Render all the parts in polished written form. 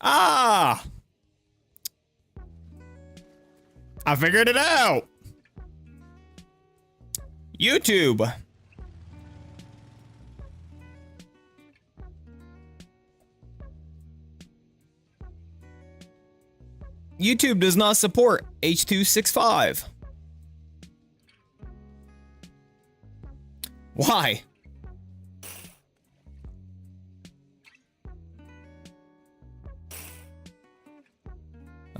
Ah! I figured it out! YouTube! YouTube does not support H.265. Why?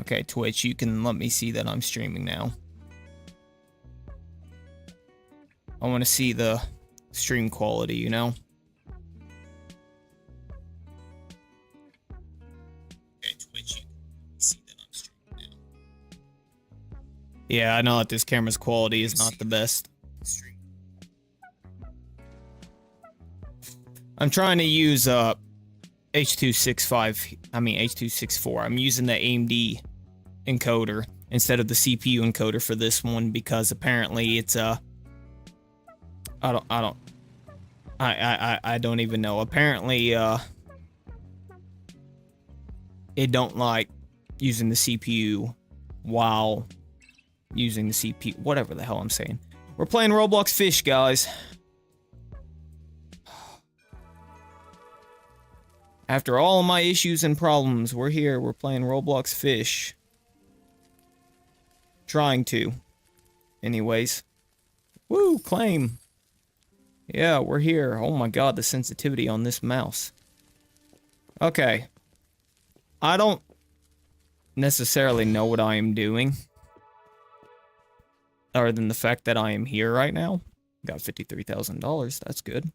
Okay, Twitch, you can let me see that I'm streaming now. I want to see the stream quality, you know? Okay, Twitch, you can see that I'm streaming now. Yeah, I know that this camera's quality is not the best. I'm trying to use H.264. I'm using the AMD encoder instead of the CPU encoder for this one because apparently it's I don't even know. Apparently it don't like using the CPU while using the CPU, whatever the hell I'm saying. We're playing Roblox Fish, guys. After all of my issues and problems, we're here. We're playing Roblox Fish. Trying to. Anyways. Woo, claim. Yeah, we're here. Oh my god, the sensitivity on this mouse. Okay. I don't necessarily know what I am doing. Other than the fact that I am here right now. Got $53,000. That's good.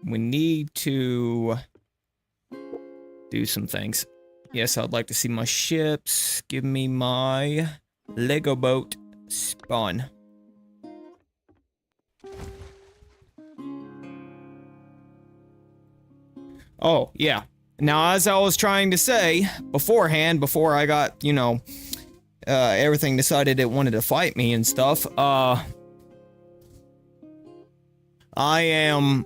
We need to do some things. Yes, I'd like to see my ships. Give me my Lego boat spawn. Oh, yeah. Now, as I was trying to say beforehand, before I got, you know, everything decided it wanted to fight me and stuff, I am...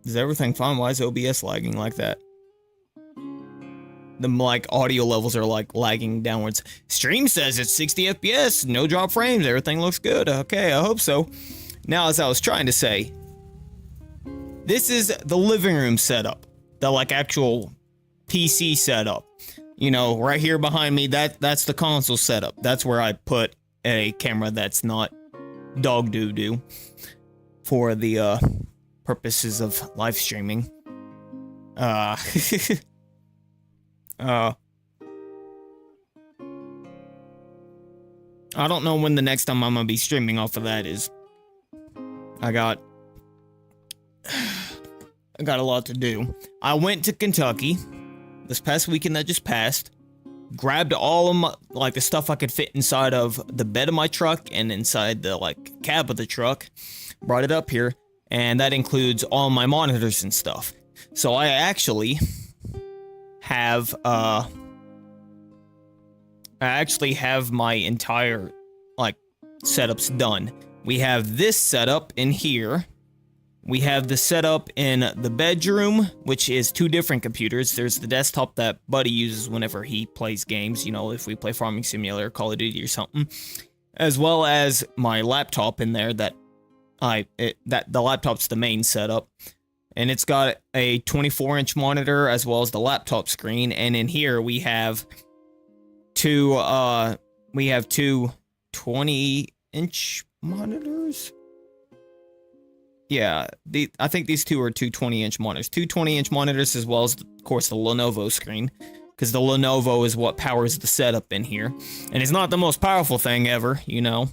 Is everything fine? Why is OBS lagging like that? The, like, audio levels are, like, lagging downwards. Stream says it's 60 FPS, no drop frames, everything looks good. Okay, I hope so. Now, as I was trying to say, this is the living room setup. The, like, actual PC setup. You know, right here behind me, that's the console setup. That's where I put a camera that's not dog doo-doo for the, purposes of live streaming. I don't know when the next time I'm gonna be streaming off of that is. I got a lot to do. I went to Kentucky this past weekend that just passed. Grabbed all of my, like, the stuff I could fit inside of the bed of my truck and inside the, like, cab of the truck. Brought it up here. And that includes all my monitors and stuff. So I actually have, my entire, like, setups done. We have this setup in here. We have the setup in the bedroom, which is two different computers. There's the desktop that Buddy uses whenever he plays games, you know, if we play Farming Simulator, Call of Duty or something. As well as my laptop in there that the laptop's the main setup, and it's got a 24-inch monitor as well as the laptop screen. And in here we have two 20-inch monitors. Yeah, I think these two are two 20-inch monitors. Two 20-inch monitors as well as, of course, the Lenovo screen, because the Lenovo is what powers the setup in here, and it's not the most powerful thing ever, you know.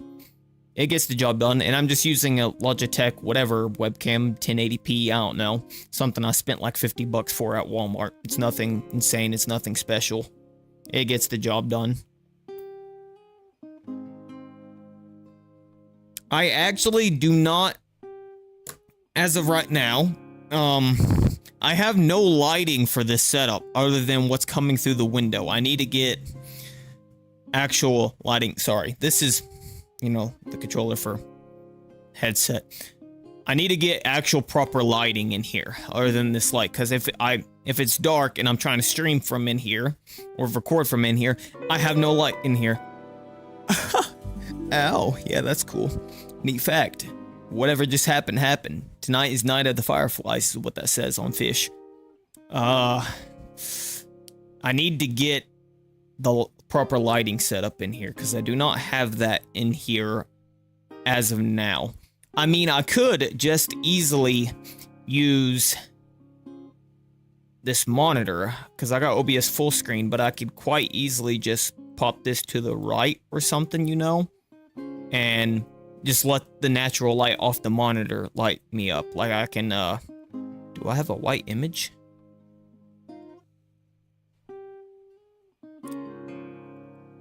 It gets the job done, and I'm just using a Logitech, whatever, webcam, 1080p, I don't know. Something I spent like 50 bucks for at Walmart. It's nothing insane, it's nothing special. It gets the job done. I actually do not, as of right now, I have no lighting for this setup other than what's coming through the window. I need to get actual lighting. Sorry, this is, you know, the controller for headset. I need to get actual proper lighting in here, other than this light, because if it's dark and I'm trying to stream from in here, or record from in here, I have no light in here. Ow, yeah, that's cool. Neat fact. Whatever just happened, happened. Tonight is Night of the Fireflies, is what that says on Fish. I need to get the proper lighting set up in here, because I do not have that in here as of now. I mean, I could just easily use this monitor, because I got OBS full screen, but I could quite easily just pop this to the right or something, you know? And just let the natural light off the monitor light me up. Like I can, do I have a white image?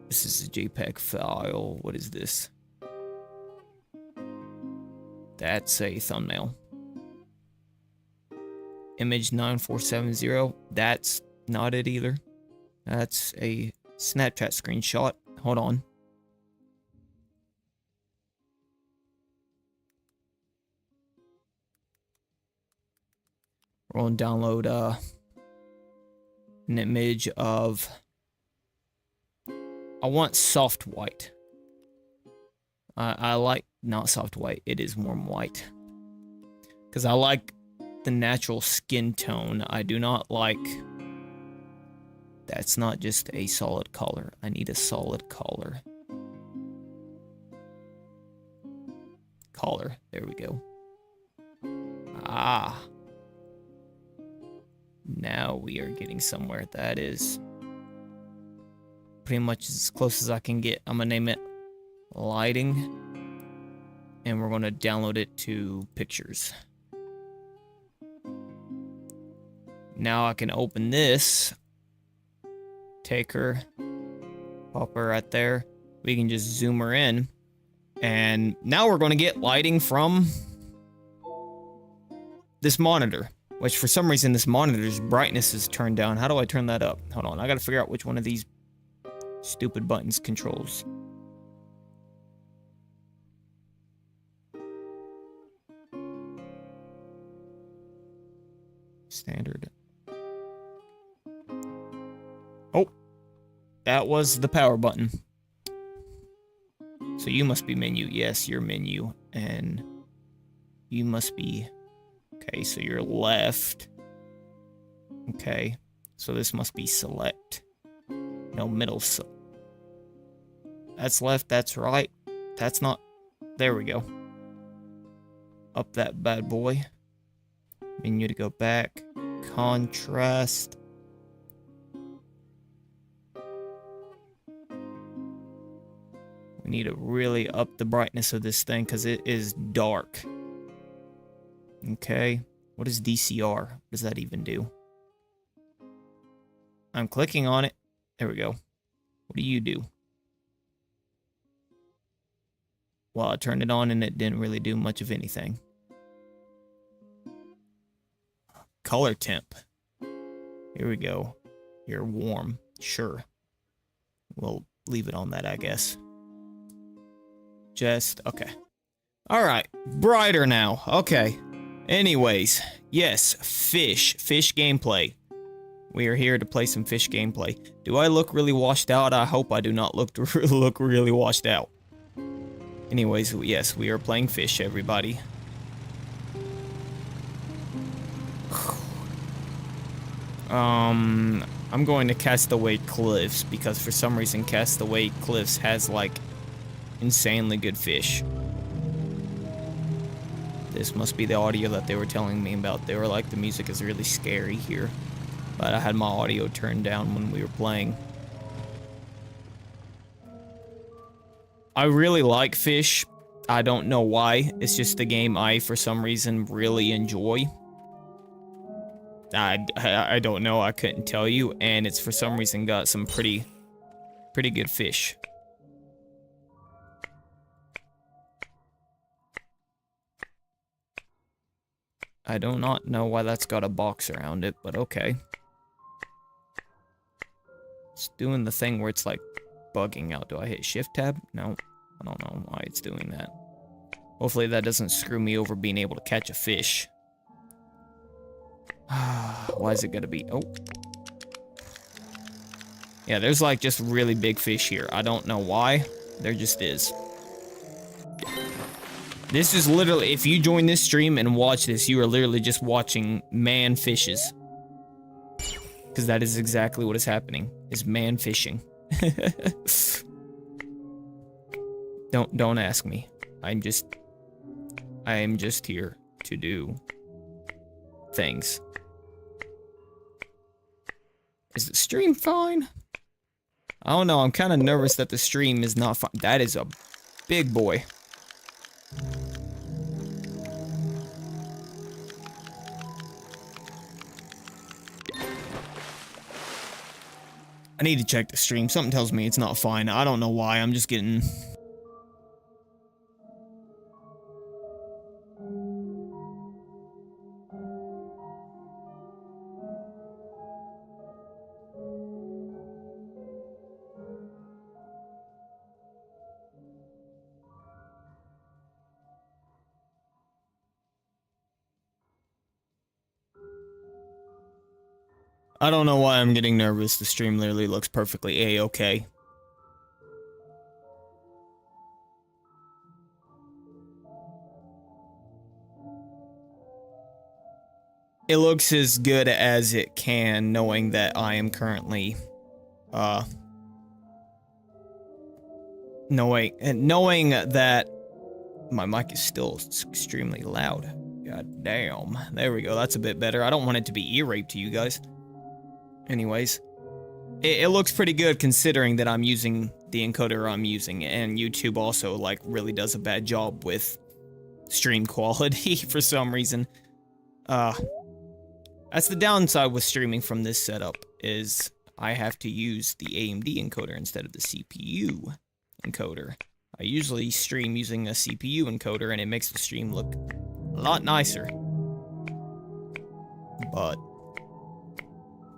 This is a JPEG file. What is this? That's a thumbnail. Image 9470. That's not it either. That's a Snapchat screenshot. Hold on. We're going to download an image of... I want soft white. I like... Not soft white. It is warm white. Because I like the natural skin tone. I do not like... That's not just a solid color. I need a solid color. Color. There we go. Ah. Now we are getting somewhere. That is pretty much as close as I can get. I'm going to name it Lighting. And we're going to download it to Pictures. Now I can open this. Take her. Pop her right there. We can just zoom her in. And now we're going to get lighting from this monitor. Which for some reason this monitor's brightness is turned down. How do I turn that up? Hold on, I gotta figure out which one of these stupid buttons controls. Standard. Oh, that was the power button. So you must be menu. Yes, you're menu. And you must be... Okay, so you're left. Okay, so this must be select. No, middle. That's left, that's right. That's not... There we go. Up that bad boy. Menu to go back. Contrast. We need to really up the brightness of this thing because it is dark. Okay, what is DCR? What does that even do? I'm clicking on it. There we go. What do you do? Well, I turned it on and it didn't really do much of anything. Color temp. Here we go. You're warm. Sure. We'll leave it on that, I guess. Just, okay. Alright, brighter now. Okay. Anyways, yes, Fish gameplay. We are here to play some Fish gameplay. Do I look really washed out? I hope I do not look really washed out. Anyways, yes, we are playing Fish, everybody. I'm going to Castaway Cliffs because for some reason Castaway Cliffs has like insanely good fish. This must be the audio that they were telling me about. They were like, the music is really scary here. But I had my audio turned down when we were playing. I really like Fish. I don't know why. It's just a game I, for some reason, really enjoy. I don't know. I couldn't tell you. And it's for some reason got some pretty good fish. I do not know why that's got a box around it, but okay. It's doing the thing where it's like bugging out. Do I hit shift tab? No, I don't know why it's doing that. Hopefully that doesn't screw me over being able to catch a fish. Why is it gonna be... Oh. Yeah, there's like just really big fish here. I don't know why. There just is. This is literally... If you join this stream and watch this, you are literally just watching man fishes. Because that is exactly what is happening. Is man fishing. Don't ask me. I am just here to do things. Is the stream fine? I don't know. I'm kind of nervous that the stream is not fine. That is a big boy. I need to check the stream. Something tells me it's not fine. I don't know why. I'm just getting... I don't know why I'm getting nervous. The stream literally looks perfectly A-okay. It looks as good as it can, knowing that I am currently, knowing that my mic is still extremely loud. God damn. There we go. That's a bit better. I don't want it to be ear rape to you guys. Anyways, it looks pretty good considering that I'm using the encoder I'm using, and YouTube also, like, really does a bad job with stream quality for some reason. That's the downside with streaming from this setup, is I have to use the AMD encoder instead of the CPU encoder. I usually stream using a CPU encoder, and it makes the stream look a lot nicer. But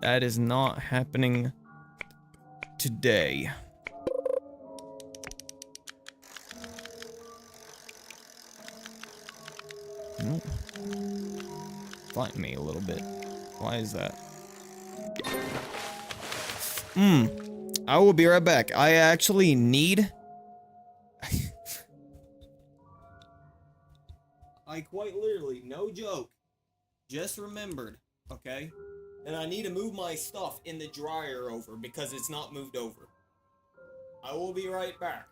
that is not happening today. Nope. Fight me a little bit. Why is that? I will be right back. I actually need... I quite literally, no joke, just remembered, okay? And I need to move my stuff in the dryer over because it's not moved over. I will be right back.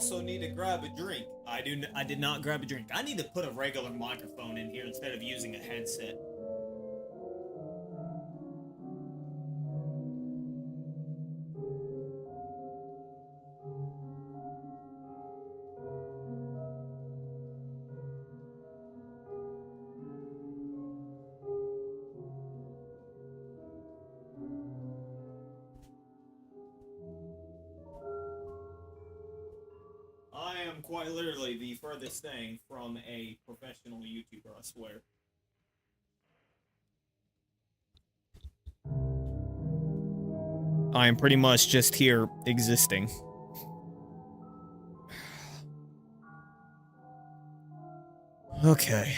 also need to grab a drink. I did not grab a drink. I need to put a regular microphone in here instead of using a headset. I am quite literally the furthest thing from a professional YouTuber, I swear. I am pretty much just here existing. Okay.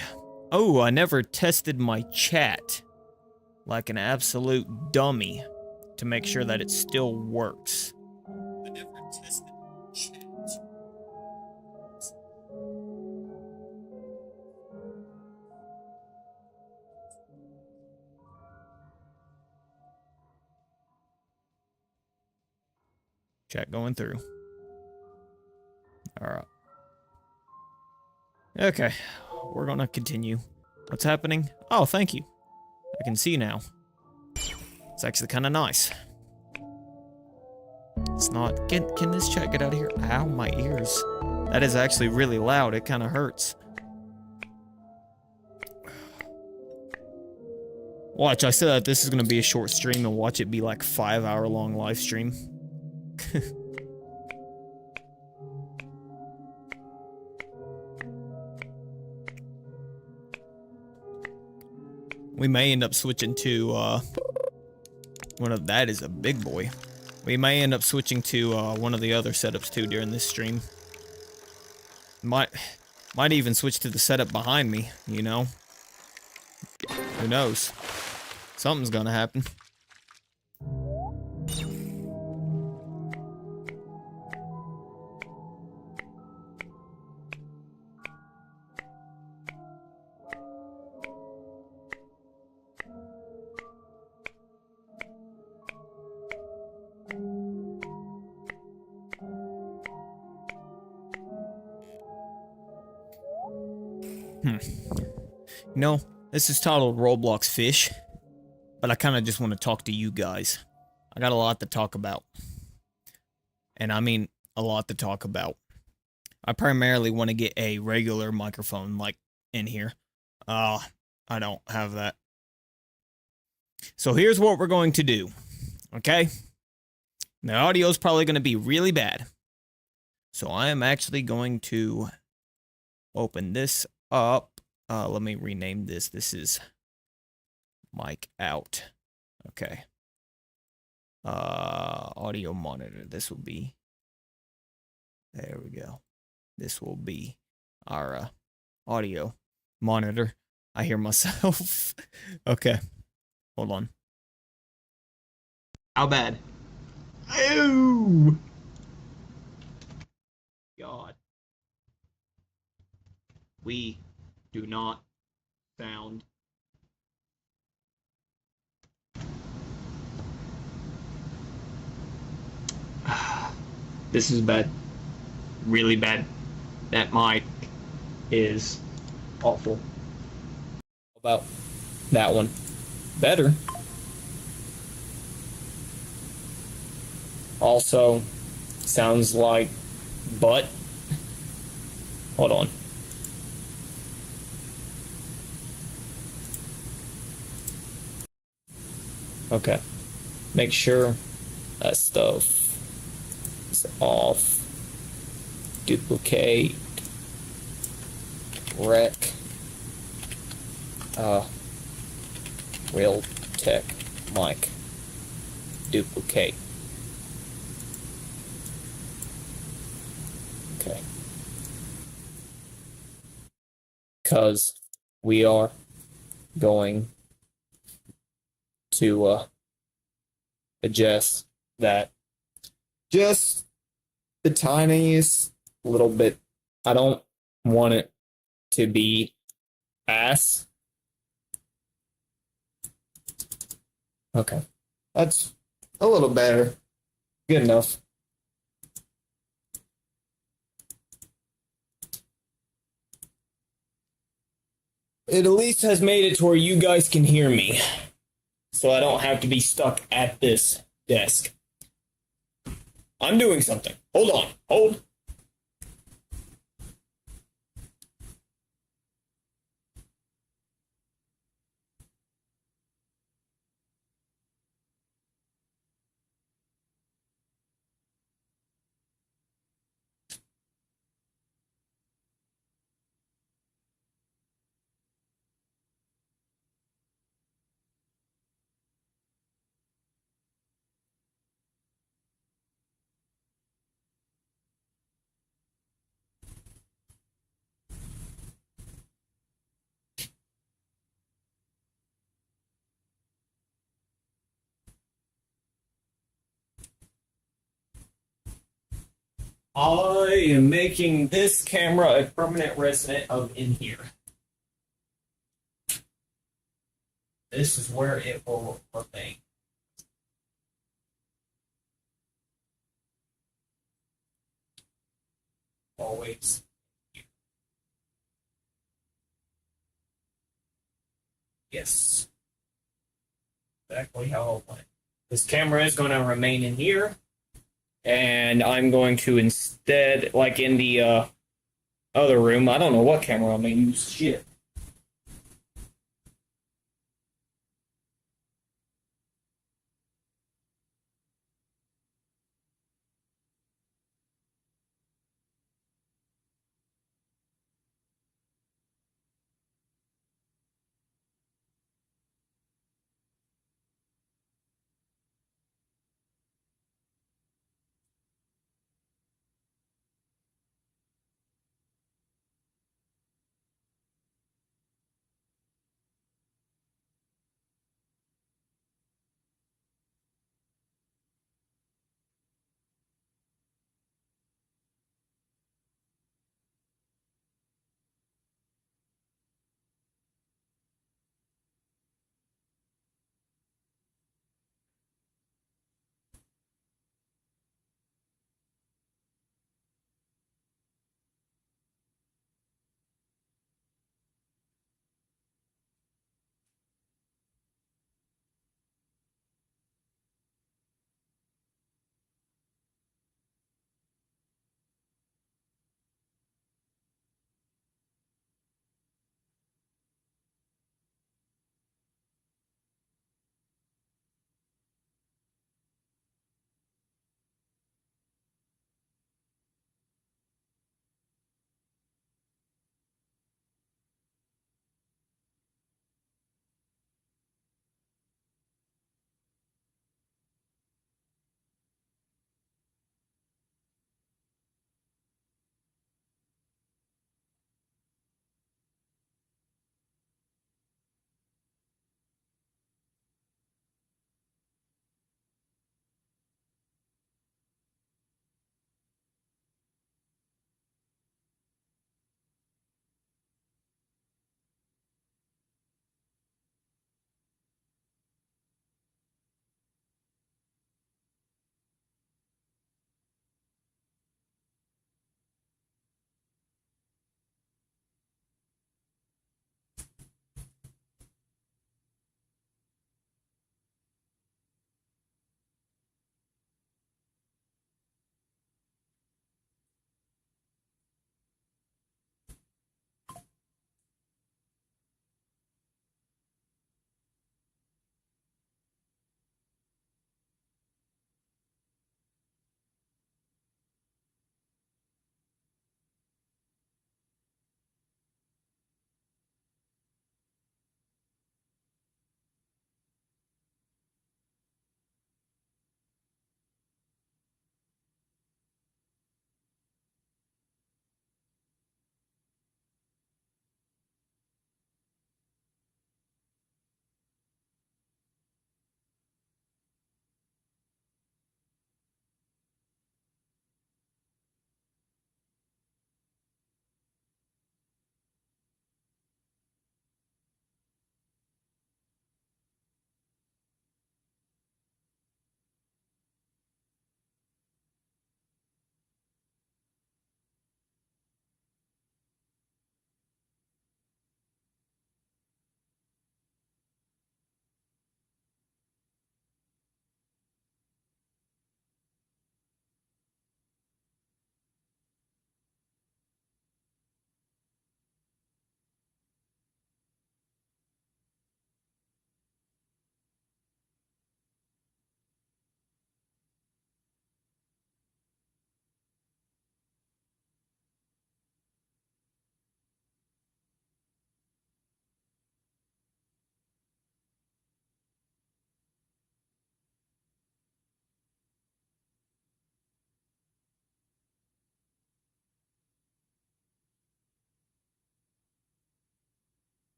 Oh, I never tested my chat like an absolute dummy to make sure that it still works. I never tested chat. Chat going through. Alright. Okay, we're gonna continue. What's happening? Oh, thank you. I can see now. It's actually kind of nice. It's not... Can this chat get out of here? Ow, my ears. That is actually really loud. It kind of hurts. Watch, I said that this is gonna be a short stream, and watch it be like 5-hour-long live stream. We may end up switching to, that is a big boy. We may end up switching to, one of the other setups, too, during this stream. Might even switch to the setup behind me, you know? Who knows? Something's gonna happen. You know, this is titled Roblox Fish, but I kind of just want to talk to you guys. I got a lot to talk about. And I mean, a lot to talk about. I primarily want to get a regular microphone, like, in here. I don't have that. So here's what we're going to do, okay? The audio is probably going to be really bad. So I am actually going to open this up. Let me rename this. This is mic out. Okay. Audio monitor. This will be. There we go. This will be our audio monitor. I hear myself. Okay. Hold on. How bad? Ew! God. We do not sound. This is bad. Really bad. That mic is awful. How about that one? Better. Also, sounds like butt. Hold on. Okay. Make sure that stuff is off. Duplicate. Rec. Real tech mic. Duplicate. Okay. Because we are going to adjust that just the tiniest little bit. I don't want it to be ass. Okay, that's a little better. Good enough. it at least has made it to where you guys can hear me. So I don't have to be stuck at this desk. I'm doing something. Hold on. Hold. I am making this camera a permanent resident of in here. This is where it will remain. Always. Yes. Exactly how I want it. This camera is going to remain in here. And I'm going to instead, like in the other room, I don't know what camera I'm going to use. Shit.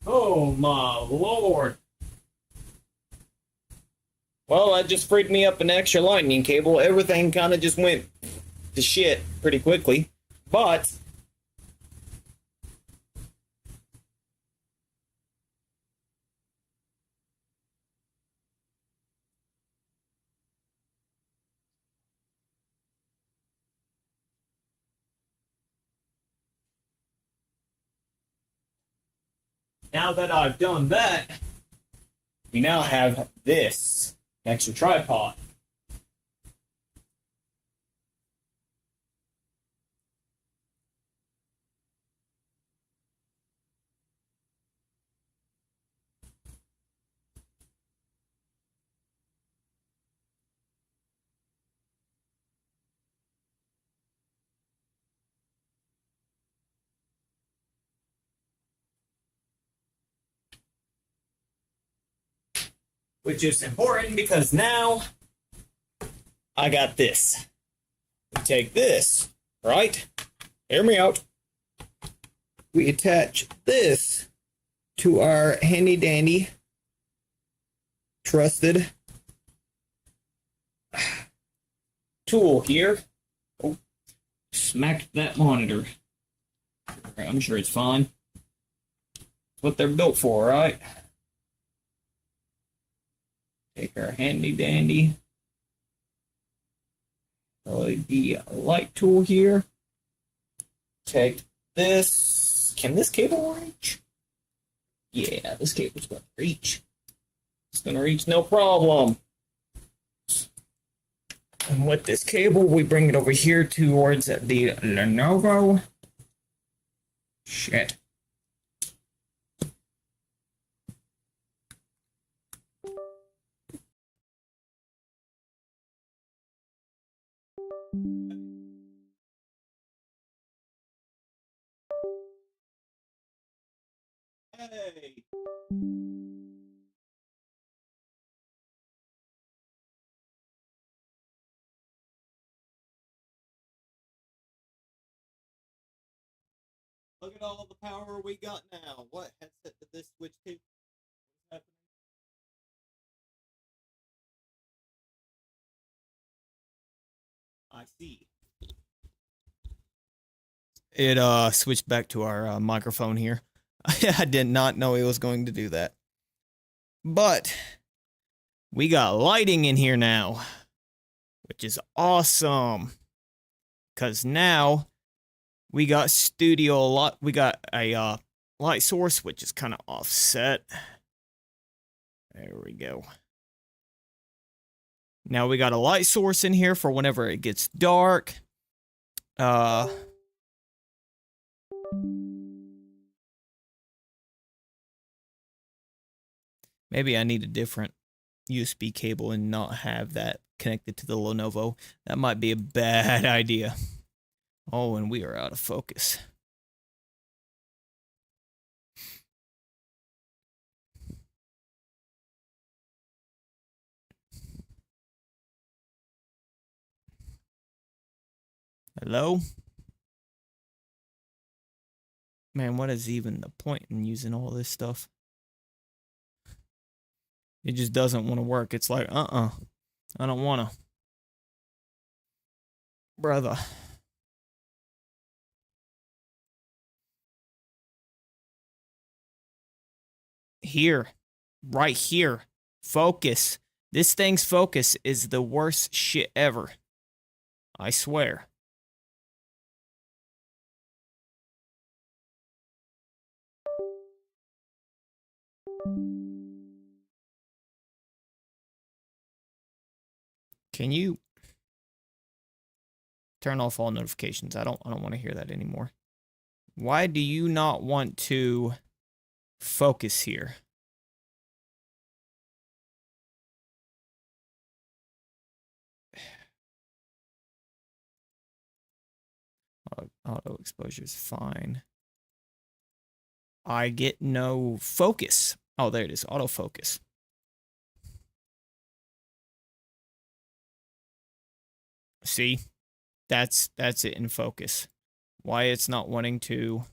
Oh my lord. Well, that just freed me up an extra lightning cable. Everything kind of just went to shit pretty quickly. But now that I've done that, we now have this extra tripod. Which is important because now I got this. We take this, right? Hear me out. We attach this to our handy dandy, trusted tool here. Oh, smacked that monitor. I'm sure it's fine. It's what they're built for, right? Take our handy dandy LED light tool here. Take this. Can this cable reach? Yeah, this cable's gonna reach. It's gonna reach no problem. And with this cable, we bring it over here towards the Lenovo. Shit. Hey. Look at all the power we got now. What headset did this switch to? What's happening? I see. It switched back to our microphone here. I did not know it was going to do that. But we got lighting in here now, which is awesome. Cause now we got we got a light source which is kind of offset. There we go. Now we got a light source in here for whenever it gets dark. Maybe I need a different USB cable and not have that connected to the Lenovo. That might be a bad idea. Oh, and we are out of focus. Hello? Man, what is even the point in using all this stuff? It just doesn't want to work. It's like, I don't want to. Brother. Here. Right here. Focus. This thing's focus is the worst shit ever. I swear. Can you turn off all notifications? I don't want to hear that anymore. Why do you not want to focus here? Auto exposure is fine. I get no focus. Oh, there it is. Autofocus. See? That's it in focus. Why it's not wanting to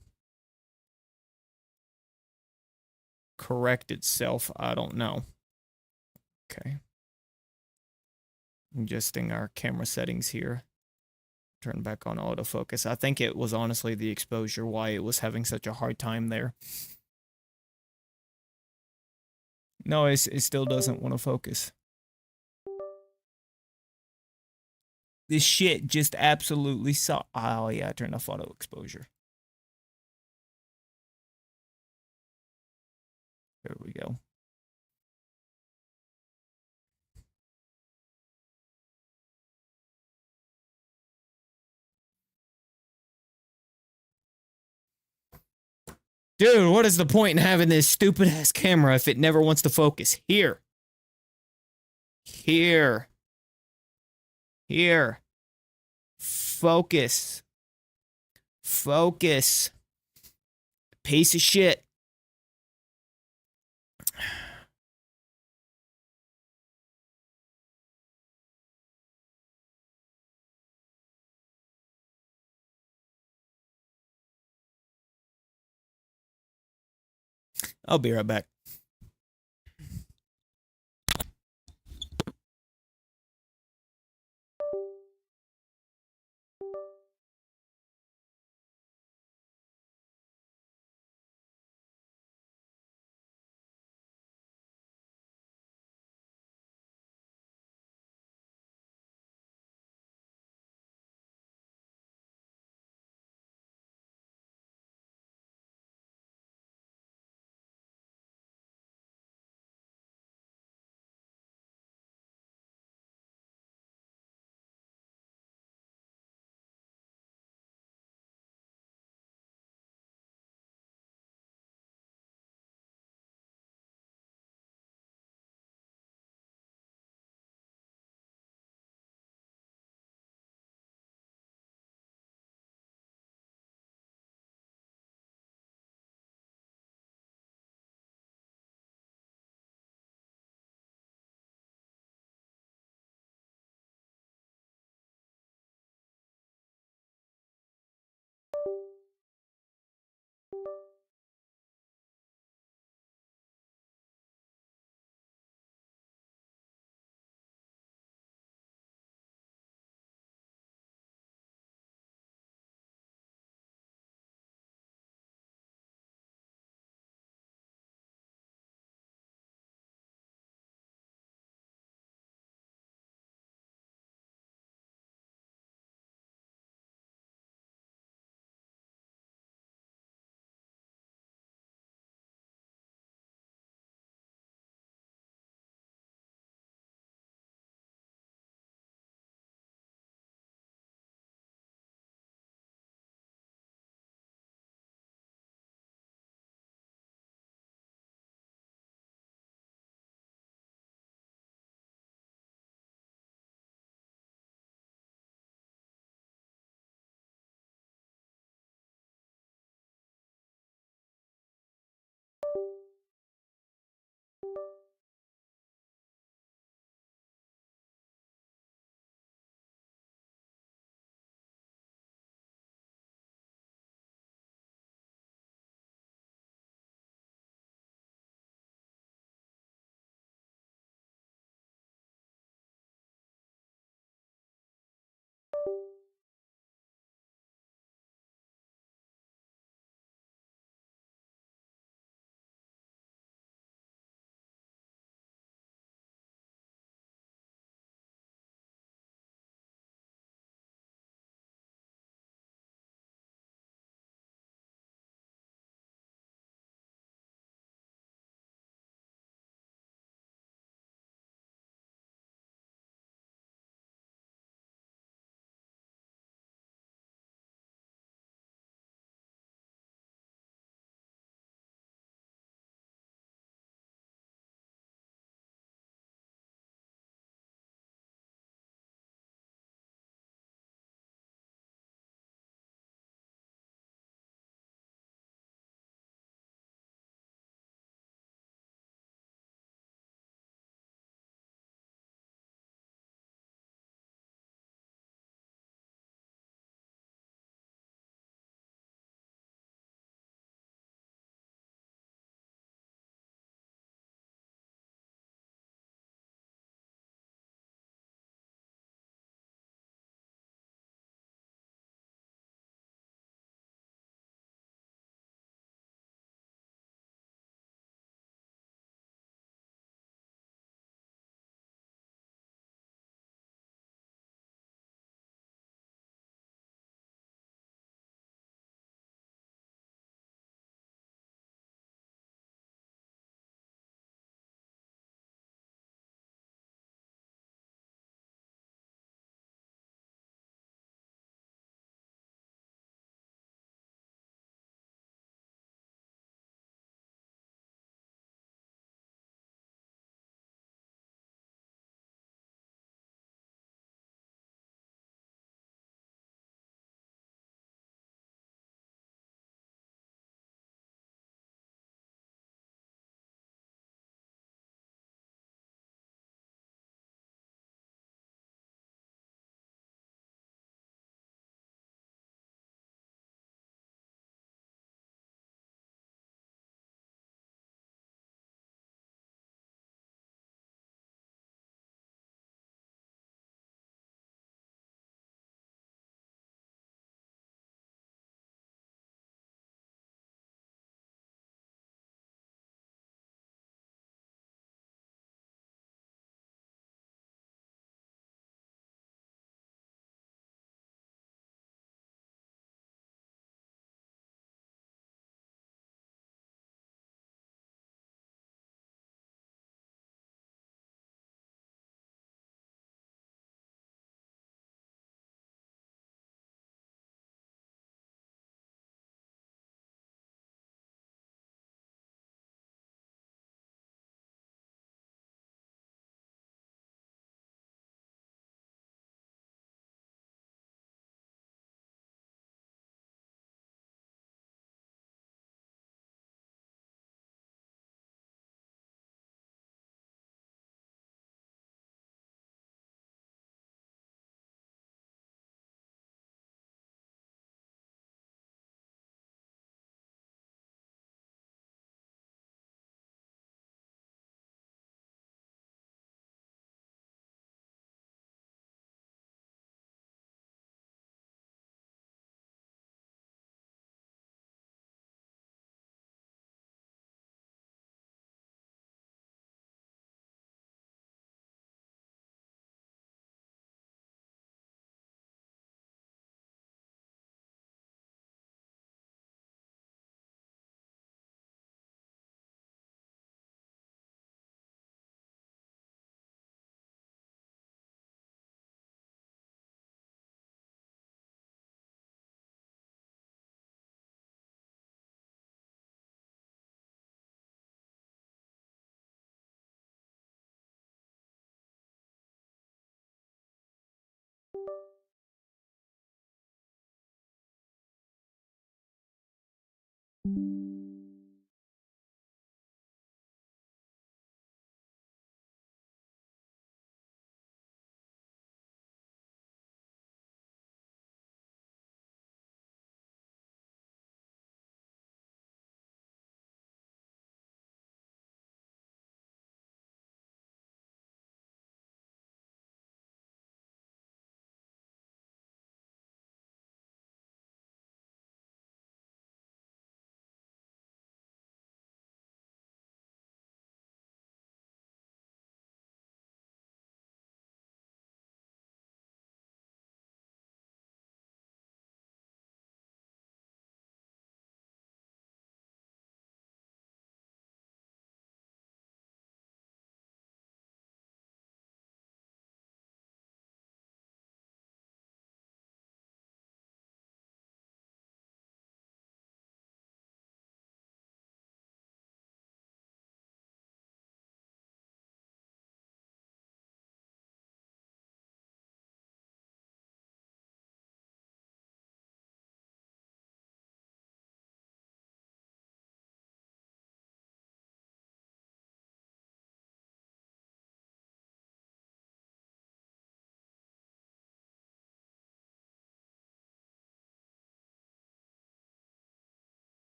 correct itself. I don't know. Okay. Adjusting our camera settings here. Turn back on autofocus. I think it was honestly the exposure why it was having such a hard time there. No, it still doesn't want to focus. This shit just absolutely sucks. Oh yeah, I turned off auto exposure. There we go. Dude, what is the point in having this stupid ass camera if it never wants to focus? Here. Here. Here. Focus. Focus. Piece of shit. I'll be right back.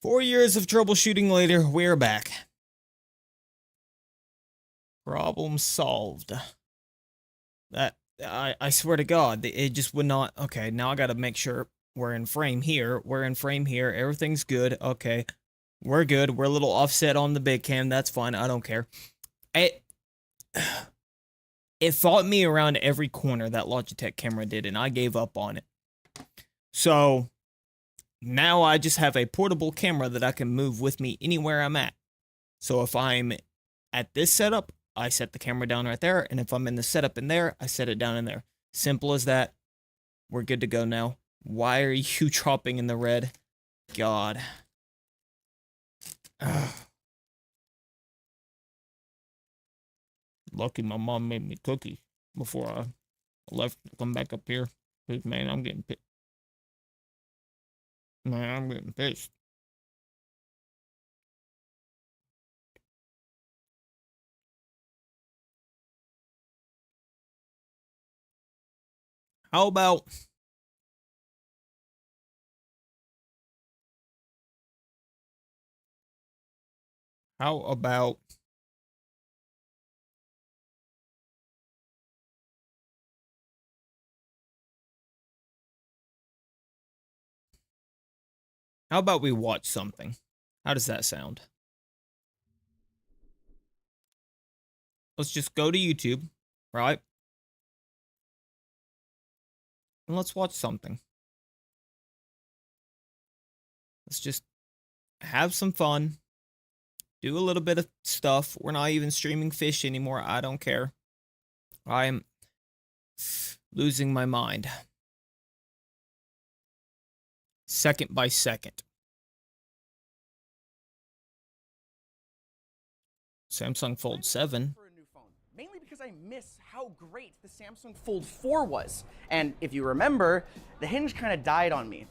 4 years of troubleshooting later, we're back. Problem solved. That, I swear to God, it just would not. Okay, now I gotta make sure we're in frame here. We're in frame here. Everything's good. Okay, we're good. We're a little offset on the big cam. That's fine. I don't care. It fought me around every corner, that Logitech camera did, and I gave up on it. So now I just have a portable camera that I can move with me anywhere I'm at. So if I'm at this setup, I set the camera down right there, and if I'm in the setup in there, I set it down in there. Simple as that. We're good to go now. Why are you dropping in the red? God. Ugh. Lucky my mom made me cookies before I left to come back up here. Cause man, I'm getting pissed. Man, I'm getting pissed. How about how about we watch something? How does that sound? Let's just go to YouTube, right? And let's watch something. Let's just have some fun. Do a little bit of stuff. We're not even streaming fish anymore. I don't care. I'm losing my mind. Second by second. Samsung Fold 7. Mainly because I miss how great the Samsung Fold 4 was. And if you remember, the hinge kind of died on me.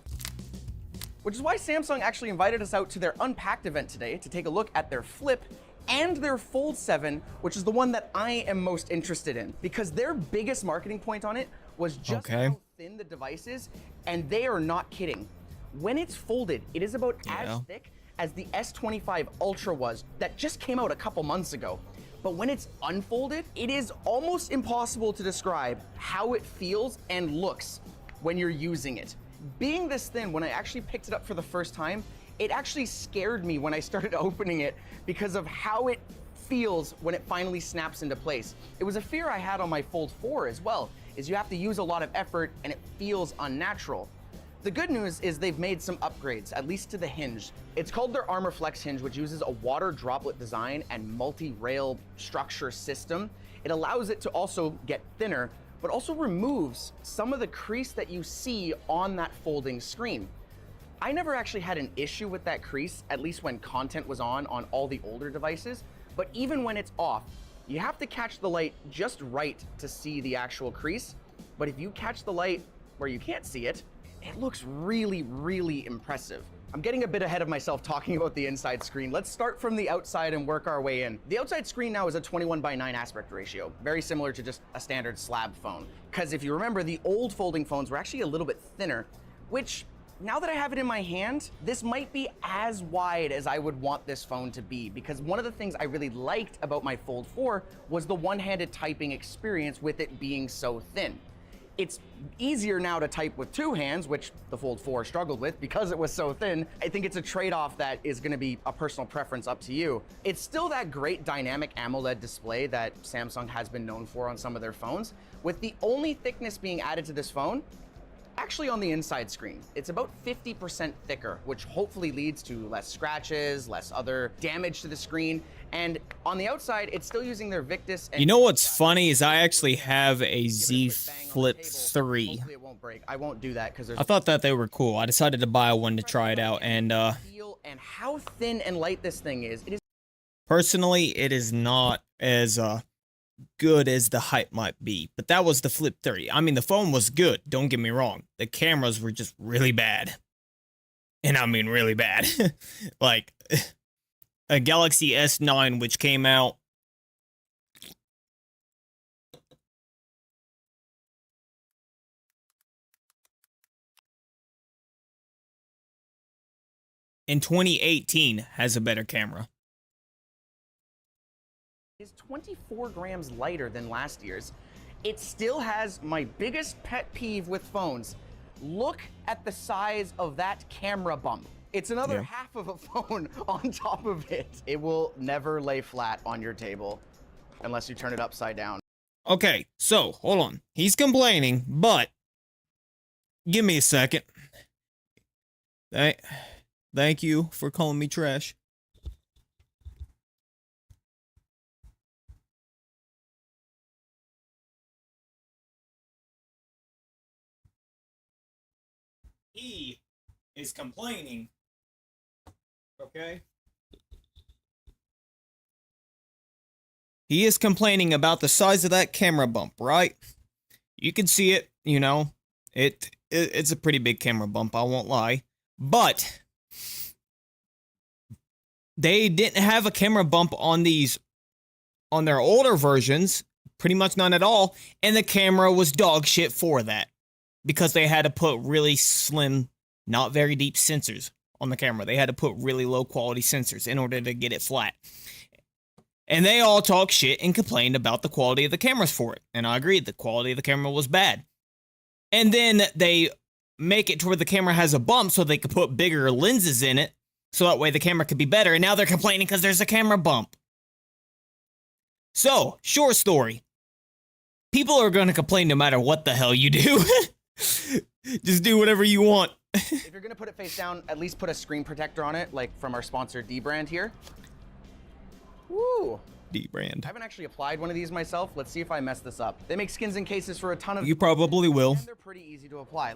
Which is why Samsung actually invited us out to their Unpacked event today to take a look at their Flip and their Fold 7, which is the one that I am most interested in. Because their biggest marketing point on it was just how thin the device is, and they are not kidding. When it's folded, it is about as thick as the S25 Ultra was that just came out a couple months ago. But when it's unfolded, it is almost impossible to describe how it feels and looks when you're using it. being this thin, when I actually picked it up for the first time, it actually scared me when I started opening it because of how it feels when it finally snaps into place. It was a fear I had on my Fold 4 as well, is you have to use a lot of effort and it feels unnatural. The good news is they've made some upgrades, at least to the hinge. It's called their Armor Flex hinge, which uses a water droplet design and multi-rail structure system. It allows it to also get thinner, but also removes some of the crease that you see on that folding screen. I never actually had an issue with that crease, at least when content was on all the older devices, but even when it's off, you have to catch the light just right to see the actual crease. But if you catch the light where you can't see it, it looks really, really impressive. I'm getting a bit ahead of myself talking about the inside screen. Let's start from the outside and work our way in. The outside screen now is a 21:9 aspect ratio, very similar to just a standard slab phone. Because if you remember, the old folding phones were actually a little bit thinner, which now that I have it in my hand, this might be as wide as I would want this phone to be, because one of the things I really liked about my Fold 4 was the one-handed typing experience with it being so thin. It's easier now to type with two hands, which the Fold 4 struggled with because it was so thin. I think it's a trade-off that is gonna be a personal preference up to you. It's still that great dynamic AMOLED display that Samsung has been known for on some of their phones, with the only thickness being added to this phone actually on the inside screen. It's about 50% thicker, which hopefully leads to less scratches, less other damage to the screen. And on the outside, it's still using their Victus. And you know what's funny is I actually have a Z Flip 3. Hopefully it won't break. I won't do that because there's... I thought that they were cool. I decided to buy one to try it out, and and how thin and light this thing is. It is personally, it is not as good as the hype might be, but that was the Flip 3. I mean, the phone was good, don't get me wrong. The cameras were just really bad. And I mean really bad. Like, a Galaxy S9, which came out in 2018, has a better camera. Is 24 grams lighter than last year's. It still has my biggest pet peeve with phones. Look at the size of that camera bump. It's another half of a phone on top of it. It will never lay flat on your table unless you turn it upside down. Okay, so, hold on. He's complaining, but give me a second. Thank you for calling me trash. He is complaining. Okay? He is complaining about the size of that camera bump, right? You can see it, you know. It's a pretty big camera bump, I won't lie. But they didn't have a camera bump on their older versions, pretty much none at all, and the camera was dog shit for that. Because they had to put really slim, not very deep sensors on the camera. They had to put really low quality sensors in order to get it flat. And they all talk shit and complained about the quality of the cameras for it. And I agreed, the quality of the camera was bad. And then they make it to where the camera has a bump so they could put bigger lenses in it, so that way the camera could be better. And now they're complaining because there's a camera bump. So, short story. People are going to complain no matter what the hell you do. Just do whatever you want. If you're gonna put it face down, at least put a screen protector on it, like from our sponsor D-Brand here. Woo! D-Brand. I haven't actually applied one of these myself. Let's see if I mess this up. They make skins and cases for a ton of... You probably will. And they're pretty easy to apply.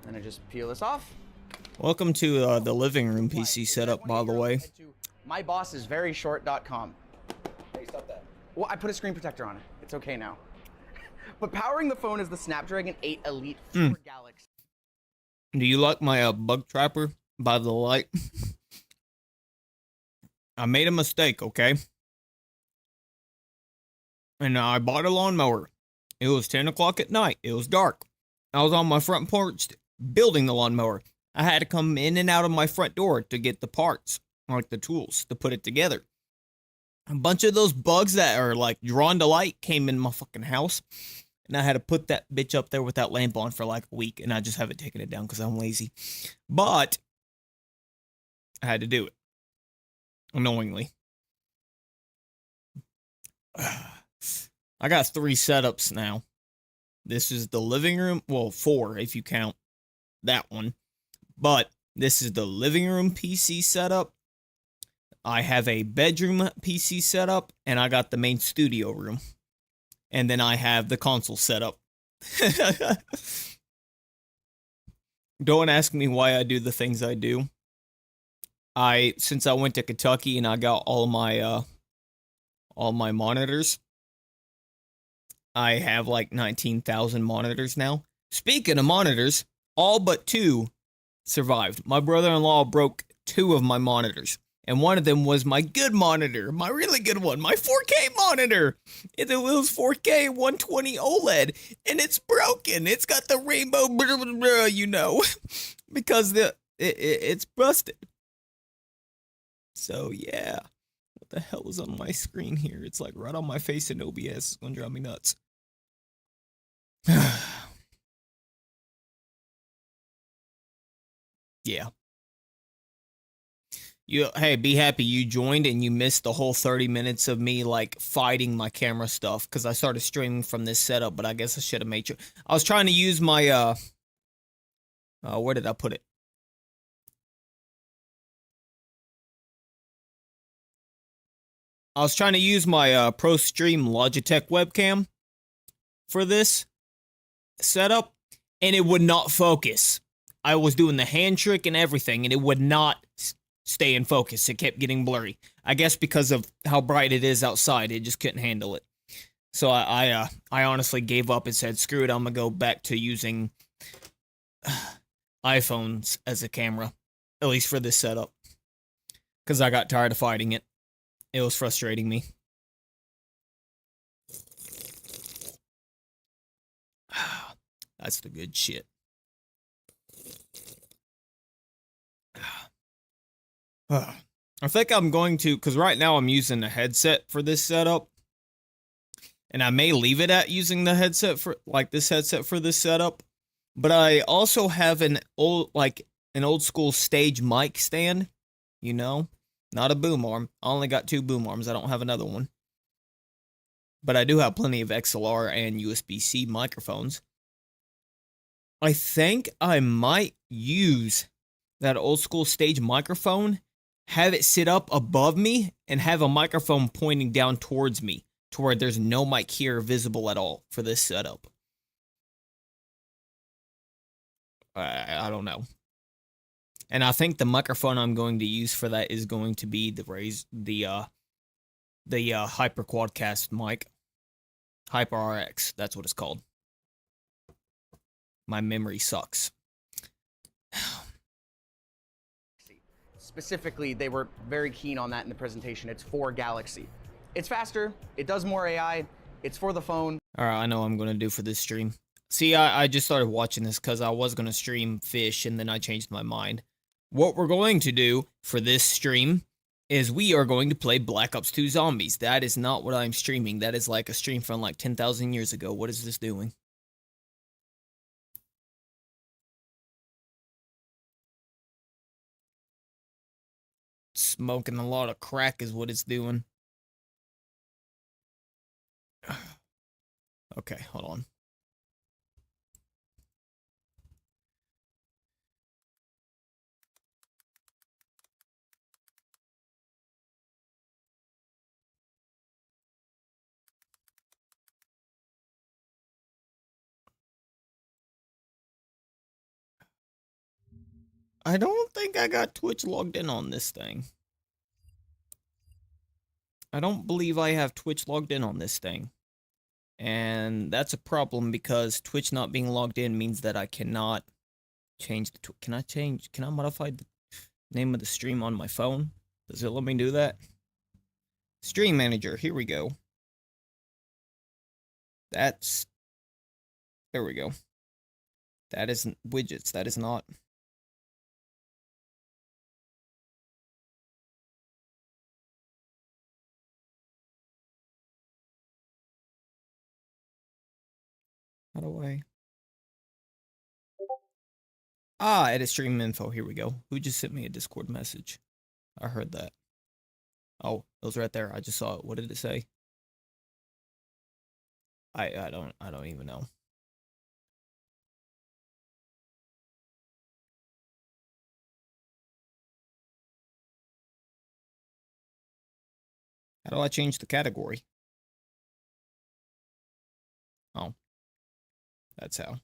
And I just peel this off. Welcome to the living room PC setup, by the way. mybossisveryshort.com. Hey, stop that. Well, I put a screen protector on it. It's okay now. But powering the phone is the Snapdragon 8 Elite 4 Galaxy. Do you like my bug trapper by the light? I made a mistake, okay? And I bought a lawnmower. It was 10 o'clock at night. It was dark. I was on my front porch building the lawnmower. I had to come in and out of my front door to get the parts, like the tools, to put it together. A bunch of those bugs that are like drawn to light came in my fucking house. and I had to put that bitch up there with that lamp on for like a week, and I just haven't taken it down because I'm lazy. But I had to do it. Annoyingly. I got 3 setups now. This is the living room. Well, 4 if you count that one. But this is the living room PC setup. I have a bedroom PC setup, and I got the main studio room. And then I have the console setup. Don't ask me why I do the things I do. Since I went to Kentucky and I got all my monitors, I have like 19,000 monitors now. Speaking of monitors, all but 2 survived. My brother-in-law broke 2 of my monitors. And one of them was my good monitor, my really good one, my 4K monitor. It was 4K 120 OLED, and it's broken. It's got the rainbow, blah, blah, blah, you know, because it's busted. So yeah, what the hell is on my screen here? It's like right on my face in OBS. It's gonna drive me nuts. Yeah. Hey, be happy you joined and you missed the whole 30 minutes of me like fighting my camera stuff because I started streaming from this setup, but I guess I should have made sure. I was trying to use my where did I put it? I was trying to use my Pro Stream Logitech webcam for this setup, and it would not focus. I was doing the hand trick and everything, and it would not stay in focus. It kept getting blurry. I guess because of how bright it is outside, it just couldn't handle it. So I honestly gave up and said, screw it, I'm gonna go back to using iPhones as a camera, at least for this setup, because I got tired of fighting it. It was frustrating me. That's the good shit. I think I'm going to, because right now I'm using the headset for this setup. And I may leave it at using the headset for, like this headset for this setup. But I also have an old school stage mic stand, you know? Not a boom arm. I only got 2 boom arms. I don't have another one. But I do have plenty of XLR and USB-C microphones. I think I might use that old school stage microphone, have it sit up above me, and have a microphone pointing down towards me to where there's no mic here visible at all for this setup. I don't know. And I think the microphone I'm going to use for that is going to be the Hyper Quadcast mic. Hyper RX, that's what it's called. My memory sucks. Specifically, they were very keen on that in the presentation. It's for Galaxy. It's faster, it does more AI, it's for the phone. Alright, I know what I'm going to do for this stream. See, I just started watching this because I was going to stream Fish, and then I changed my mind. What we're going to do for this stream is we are going to play Black Ops 2 Zombies. That is not what I'm streaming. That is like a stream from like 10,000 years ago. What is this doing? Smoking a lot of crack is what it's doing. Okay, hold on. I don't think I got Twitch logged in on this thing. I don't believe I have Twitch logged in on this thing. And that's a problem because Twitch not being logged in means that I cannot change the... Can I modify the name of the stream on my phone? Does it let me do that? Stream manager, here we go. That's... There we go. That isn't widgets, that is not... How do I? Ah, edit stream info. Here we go. Who just sent me a Discord message? I heard that. Oh, it was right there. I just saw it. What did it say? I don't even know. How do I change the category? Oh, that's how.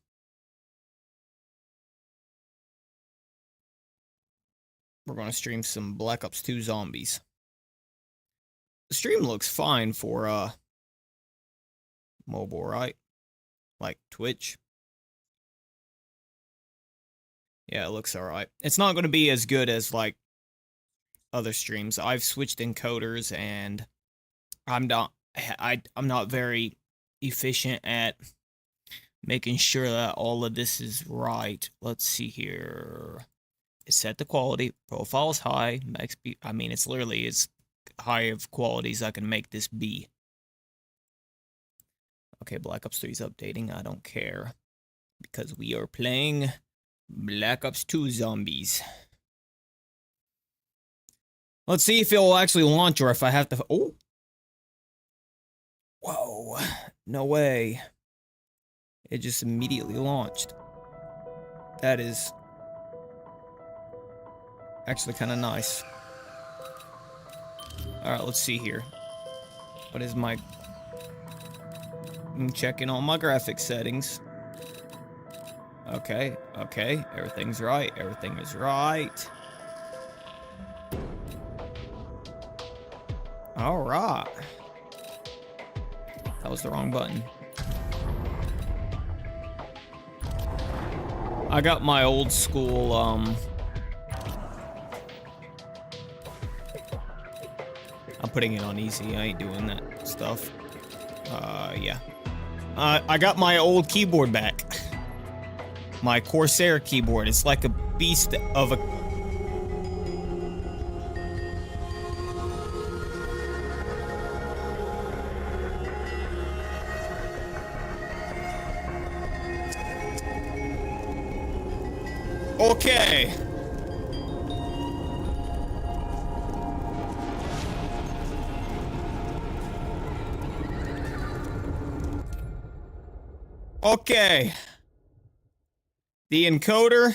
We're going to stream some Black Ops 2 zombies. The stream looks fine for mobile, right? Like Twitch. Yeah, it looks alright. It's not going to be as good as like other streams. I've switched encoders and I'm not very efficient at making sure that all of this is right. Let's see here. It's set the quality. Profile is high. Max speed. I mean, it's literally as high of quality as I can make this be. Okay, Black Ops 3 is updating. I don't care. Because we are playing Black Ops 2 zombies. Let's see if it will actually launch or if I have to... Oh! Whoa. No way. It just immediately launched. That is... actually kind of nice. Alright, let's see here. What is my... I'm checking all my graphics settings. Okay, okay. Everything's right. Everything is right. Alright. That was the wrong button. I got my old school, I'm putting it on easy. I ain't doing that stuff. Yeah. I got my old keyboard back. My Corsair keyboard. It's like a beast of a... Okay. Okay. The encoder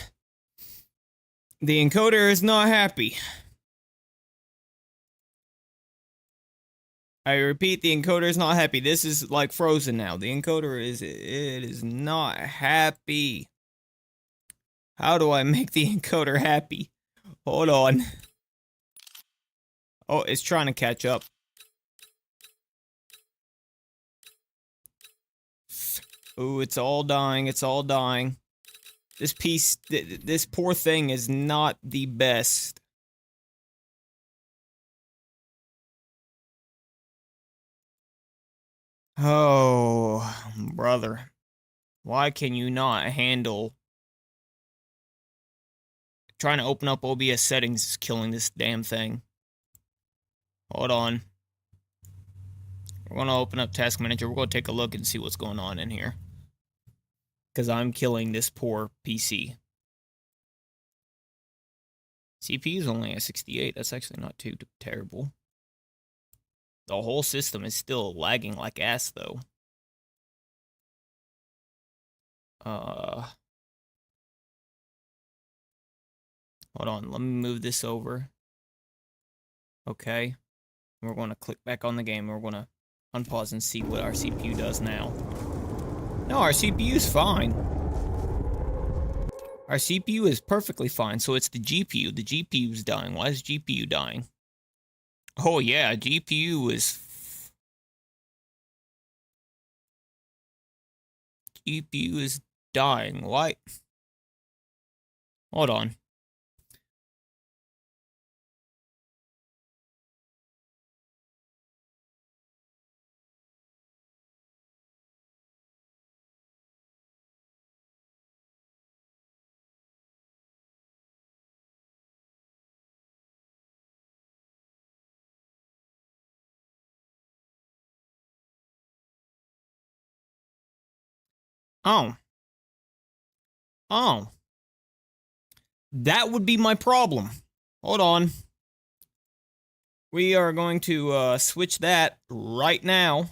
is not happy. I repeat, the encoder is not happy. This is like frozen now. The encoder it is not happy. How do I make the encoder happy? Hold on. Oh, it's trying to catch up. Ooh, it's all dying. It's all dying. This piece, this poor thing is not the best. Oh, brother. Why can you not handle... Trying to open up OBS settings is killing this damn thing. Hold on. We're going to open up Task Manager. We're going to take a look and see what's going on in here. Because I'm killing this poor PC. CPU is only at 68. That's actually not too terrible. The whole system is still lagging like ass, though. Hold on, let me move this over. Okay. We're going to click back on the game. We're going to unpause and see what our CPU does now. No, our CPU is fine. Our CPU is perfectly fine, so it's the GPU. The GPU is dying. Why is GPU dying? Oh yeah, GPU is... GPU is dying. Why? Hold on. Oh. Oh. That would be my problem. Hold on. We are going to switch that right now.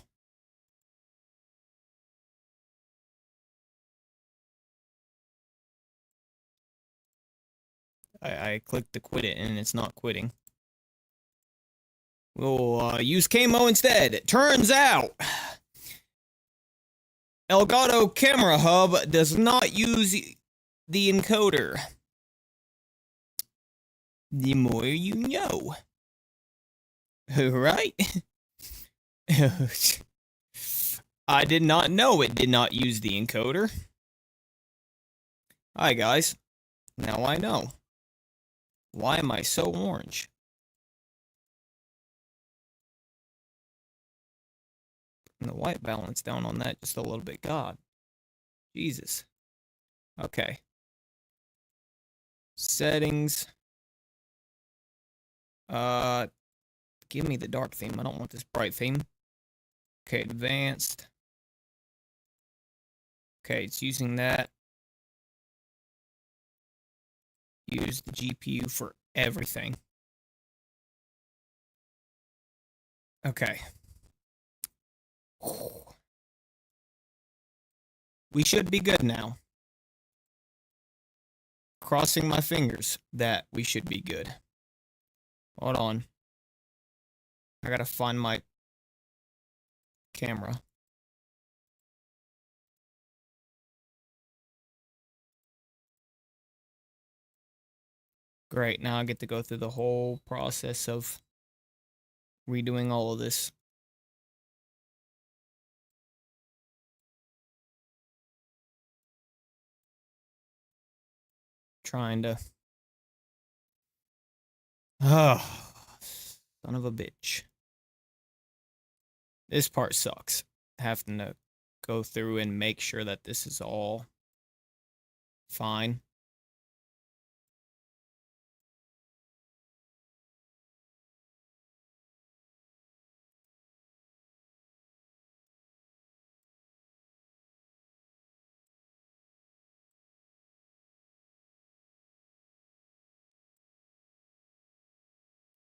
I clicked to quit it and it's not quitting. We'll use Camo instead. It turns out Elgato Camera Hub does not use the encoder. The more you know. Right? I did not know it did not use the encoder. Hi guys. Now I know. Why am I so orange? Putting the white balance down on that just a little bit. God. Jesus. Okay. Settings. Give me the dark theme. I don't want this bright theme. Okay, advanced. Okay, it's using that. Use the GPU for everything. Okay. We should be good now. Crossing my fingers that we should be good. Hold on. I gotta find my camera. Great, now I get to go through the whole process of redoing all of this. Trying to... Oh, son of a bitch. This part sucks. Having to go through and make sure that this is all fine.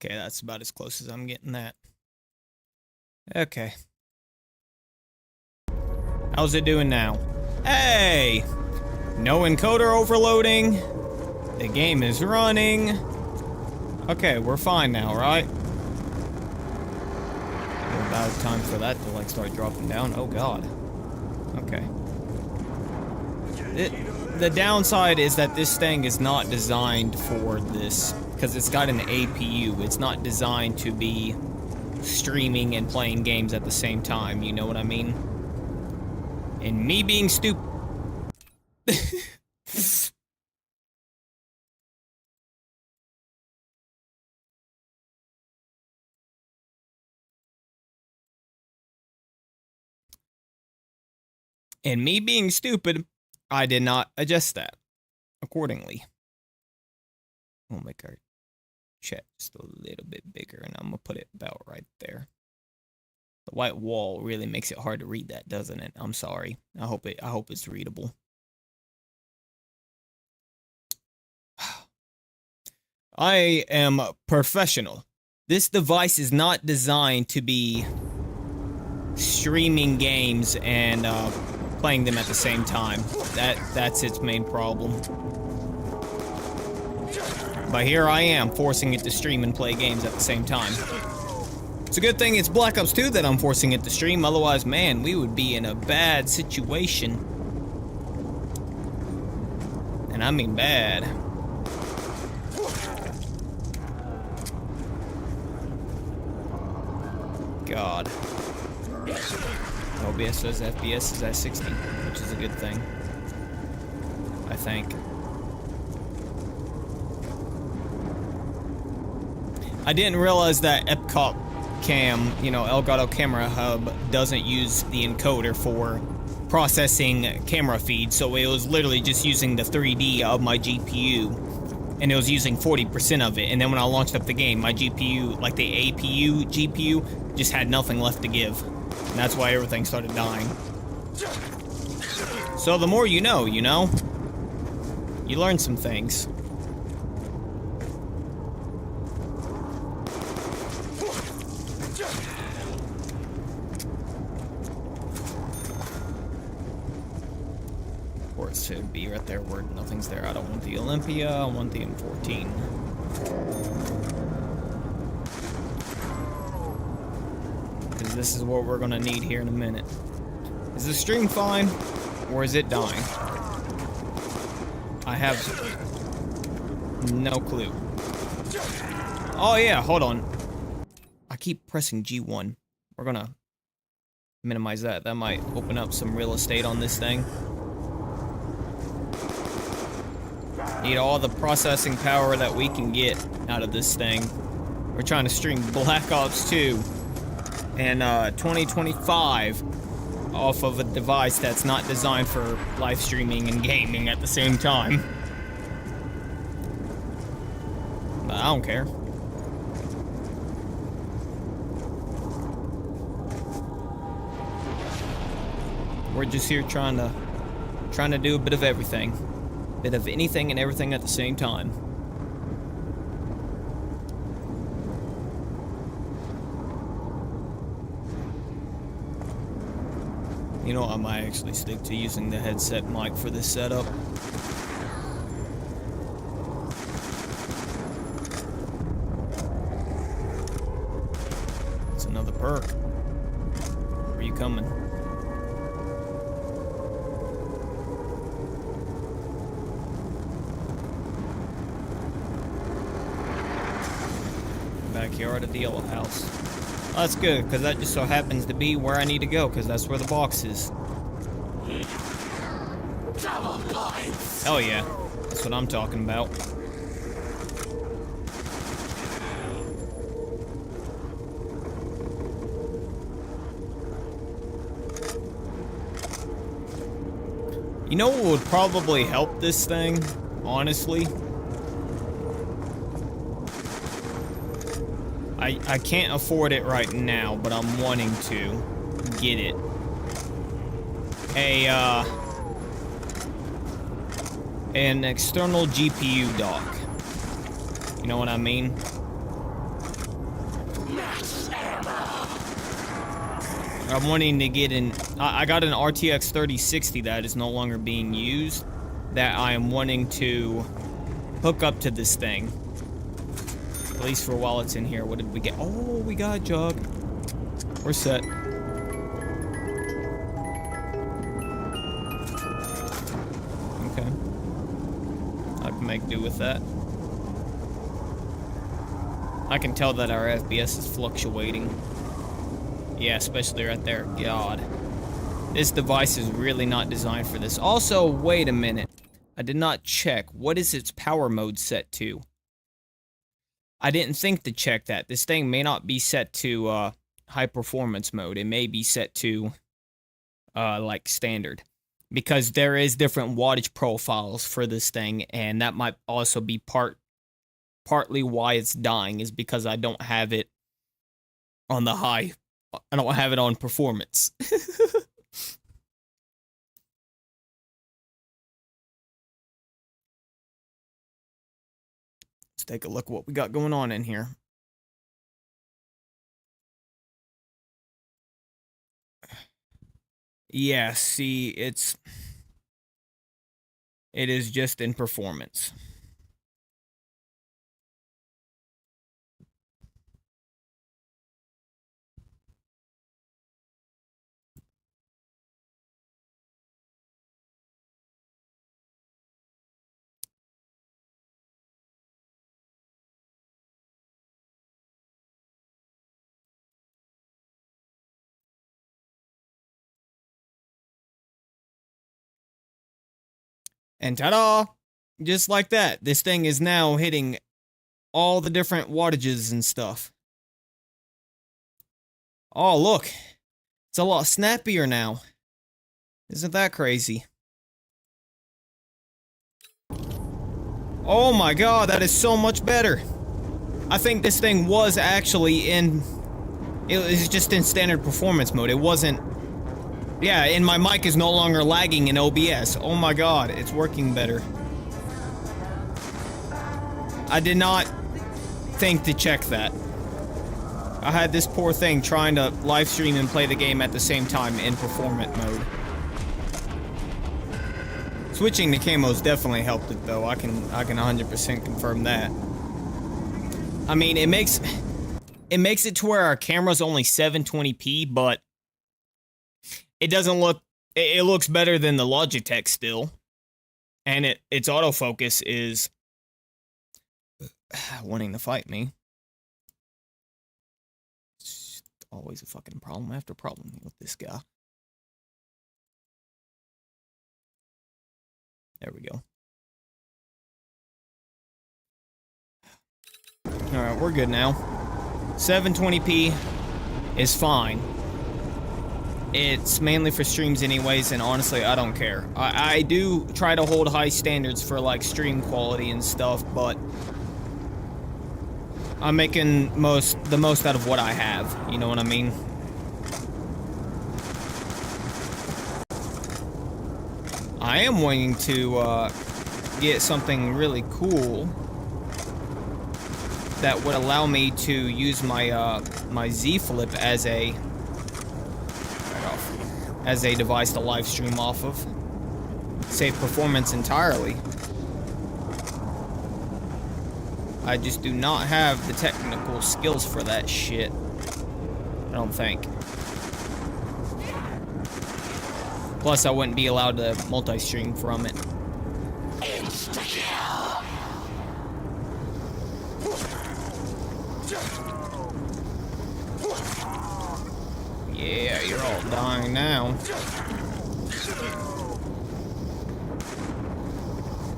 Okay, that's about as close as I'm getting that. Okay. How's it doing now? Hey! No encoder overloading. The game is running. Okay, we're fine now, right? About time for that to like start dropping down. Oh god. Okay. The downside is that this thing is not designed for this, because it's got an APU. It's not designed to be streaming and playing games at the same time, you know what I mean? And me being stupid... And me being stupid, I did not adjust that accordingly. We'll make our chat just a little bit bigger, and I'm gonna put it about right there. The white wall really makes it hard to read that, doesn't it? I'm sorry. I hope it's readable. I am professional. This device is not designed to be streaming games and playing them at the same time. That's its main problem. But here I am, forcing it to stream and play games at the same time. It's a good thing it's Black Ops 2 that I'm forcing it to stream, otherwise, man, we would be in a bad situation. And I mean bad. God. OBS says FPS is at 60, which is a good thing. I think. I didn't realize that Epcot Cam, you know, Elgato Camera Hub, doesn't use the encoder for processing camera feed, so it was literally just using the 3D of my GPU, and it was using 40% of it, and then when I launched up the game, my GPU, like the APU GPU, just had nothing left to give, and that's why everything started dying. So the more you know, you know? You learn some things. Of course, it would be right there where nothing's there. I don't want the Olympia, I want the M14. Because this is what we're gonna need here in a minute. Is the stream fine? Or is it dying? I have no clue. Oh yeah, hold on. I keep pressing G1. We're gonna minimize that. That might open up some real estate on this thing. Need all the processing power that we can get out of this thing. We're trying to stream Black Ops 2 in 2025 off of a device that's not designed for live streaming and gaming at the same time. But I don't care. We're just here trying to do a bit of everything. Bit of anything and everything at the same time. You know, I might actually stick to using the headset mic for this setup. It's another perk. Where are you coming? Backyard of the yellow house. Oh, that's good, because that just so happens to be where I need to go, because that's where the box is. Hell yeah. That's what I'm talking about. You know what would probably help this thing, honestly? I can't afford it right now, but I'm wanting to get it. An external GPU dock. You know what I mean? I'm wanting to get in. I got an RTX 3060 that is no longer being used, that I am wanting to hook up to this thing. At least for while it's in here. What did we get? Oh, we got a jug. We're set. Okay. I can make do with that. I can tell that our FPS is fluctuating. Yeah, especially right there. God. This device is really not designed for this. Also, wait a minute. I did not check. What is its power mode set to? I didn't think to check that. This thing may not be set to high performance mode. It may be set to like standard, because there is different wattage profiles for this thing, and that might also be partly why it's dying, is because I don't have it on the high. I don't have it on performance. Let's take a look what we got going on in here. Yeah, see, it is just in performance. And ta-da! Just like that, this thing is now hitting all the different wattages and stuff. Oh, look. It's a lot snappier now. Isn't that crazy? Oh my god, that is so much better. I think this thing was actually in... It was just in standard performance mode. It wasn't Yeah, and my mic is no longer lagging in OBS. Oh my god, it's working better. I did not think to check that. I had this poor thing trying to live stream and play the game at the same time in performant mode. Switching to camos definitely helped it though. I can 100% confirm that. I mean, it makes it to where our camera's only 720p, but it doesn't look, it looks better than the Logitech still. And its autofocus is wanting to fight me. It's always a fucking problem after problem with this guy. There we go. Alright, we're good now. 720p is fine. It's mainly for streams anyways, and honestly, I don't care. I do try to hold high standards for, like, stream quality and stuff, but I'm making the most out of what I have, you know what I mean? I am wanting to get something really cool that would allow me to use my my Z Flip as a device to live stream off of. Save performance entirely. I just do not have the technical skills for that shit. I don't think. Plus, I wouldn't be allowed to multi-stream from it. Insta-kill. Yeah, you're all dying now.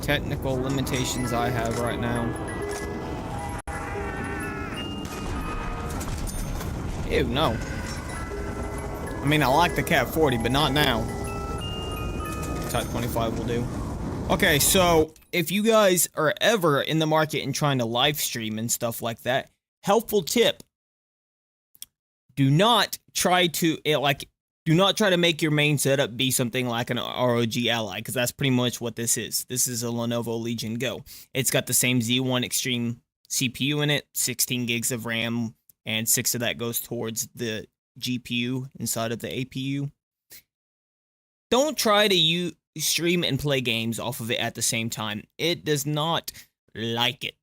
Technical limitations I have right now. Ew, no. I mean, I like the Cat 40, but not now. Type 25 will do. Okay, so if you guys are ever in the market and trying to live stream and stuff like that, helpful tip. Do not try to make your main setup be something like an ROG Ally, because that's pretty much what this is. This is a Lenovo Legion Go. It's got the same Z1 Extreme CPU in it, 16 gigs of RAM, and 6 of that goes towards the GPU inside of the APU. Don't try to stream and play games off of it at the same time. It does not like it.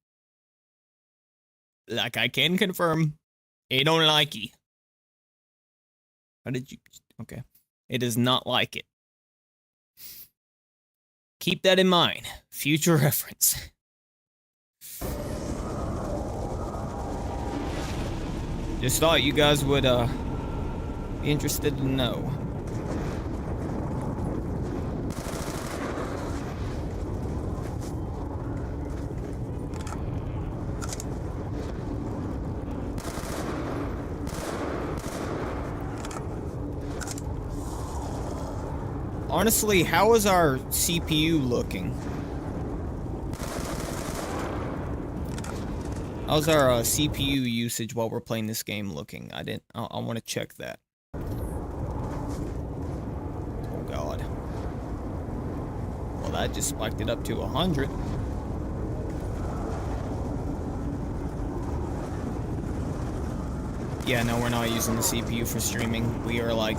Like I can confirm, it don't like it. How did you... Okay. It does not like it. Keep that in mind. Future reference. Just thought you guys would, be interested to know. Honestly, how is our CPU looking? How's our CPU usage while we're playing this game looking? I want to check that. Oh god. Well, that just spiked it up to 100. Yeah, no, we're not using the CPU for streaming. We are like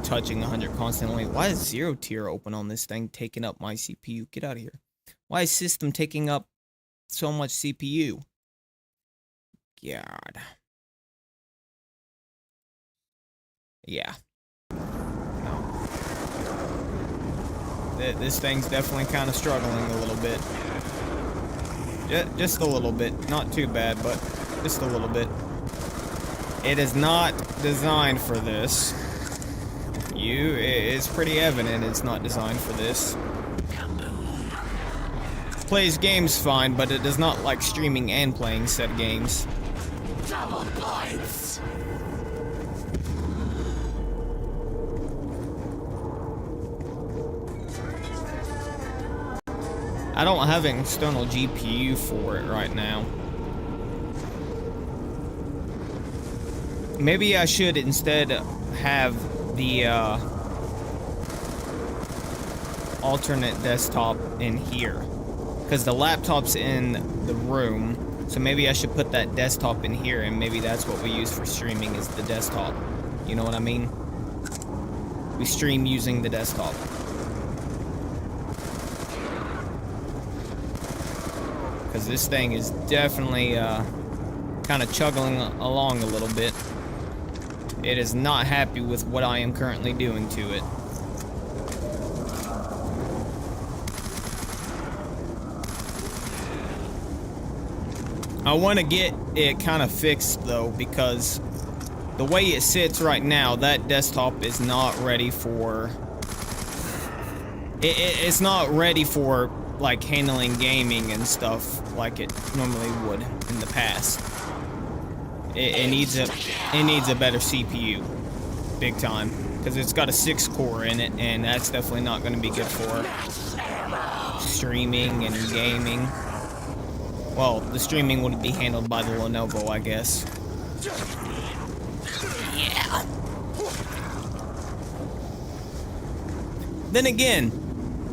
touching 100 constantly. Why is 0 tier open on this thing, taking up my CPU? Get out of here. Why is system taking up so much CPU? God. Yeah. No. This thing's definitely kind of struggling a little bit. Just a little bit. Not too bad, but just a little bit. It is not designed for this. It's pretty evident it's not designed for this. Plays games fine, but it does not like streaming and playing said games. Double points. I don't have an external GPU for it right now. Maybe I should instead have the alternate desktop in here. Because the laptop's in the room. So maybe I should put that desktop in here, and maybe that's what we use for streaming, is the desktop. You know what I mean? We stream using the desktop. Because this thing is definitely kind of chugging along a little bit. It is not happy with what I am currently doing to it. I want to get it kind of fixed though, because the way it sits right now, that desktop is not ready for... It's not ready for, like, handling gaming and stuff like it normally would in the past. It needs a better CPU, big time, because it's got a 6-core in it, and that's definitely not going to be good for streaming and gaming. Well, the streaming would be handled by the Lenovo, I guess. Yeah. Then again,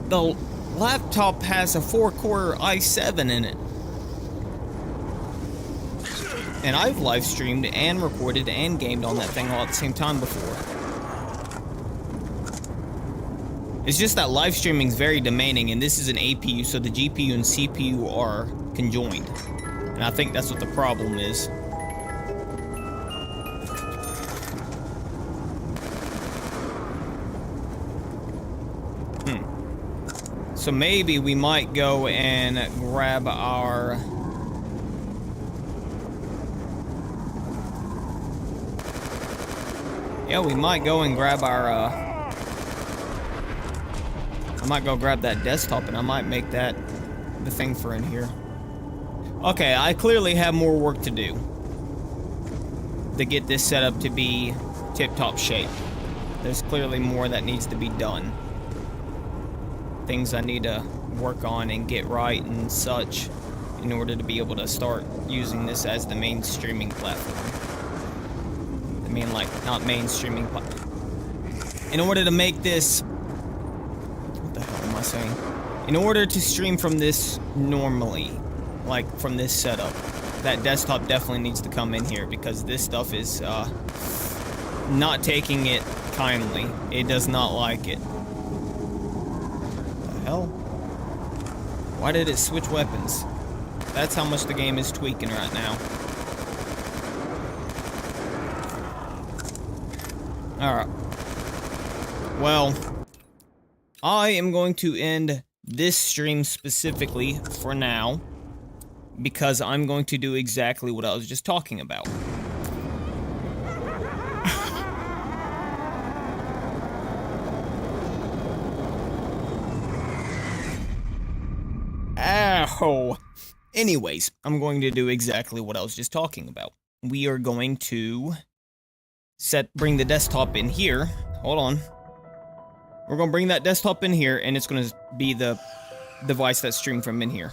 the laptop has a 4-core i7 in it. And I've live streamed and recorded and gamed on that thing all at the same time before. It's just that live streaming is very demanding, and this is an APU, so the GPU and CPU are conjoined. And I think that's what the problem is. So maybe we might go and grab our... Yeah, we might go and grab our, I might go grab that desktop, and I might make that the thing for in here. Okay, I clearly have more work to do to get this set up to be tip-top shape. There's clearly more that needs to be done. Things I need to work on and get right and such in order to be able to start using this as the main streaming platform. I mean, like, not mainstreaming. In order to make this... What the hell am I saying? In order to stream from this normally, like from this setup, that desktop definitely needs to come in here, because this stuff is not taking it kindly. It does not like it. What the hell? Why did it switch weapons? That's how much the game is tweaking right now. Alright. Well, I am going to end this stream specifically for now, because I'm going to do exactly what I was just talking about. Ow! Anyways, I'm going to do exactly what I was just talking about. We are going to bring the desktop in here. Hold on. We're gonna bring that desktop in here, and it's gonna be the device that's streamed from in here.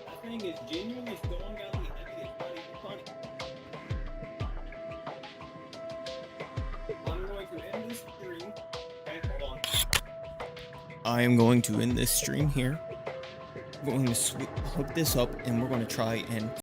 That thing is genuinely throwing out the enemy. It's not even funny. I'm going to end this stream. Okay, hold on. I am going to end this stream here. I'm going to hook this up and we're going to try and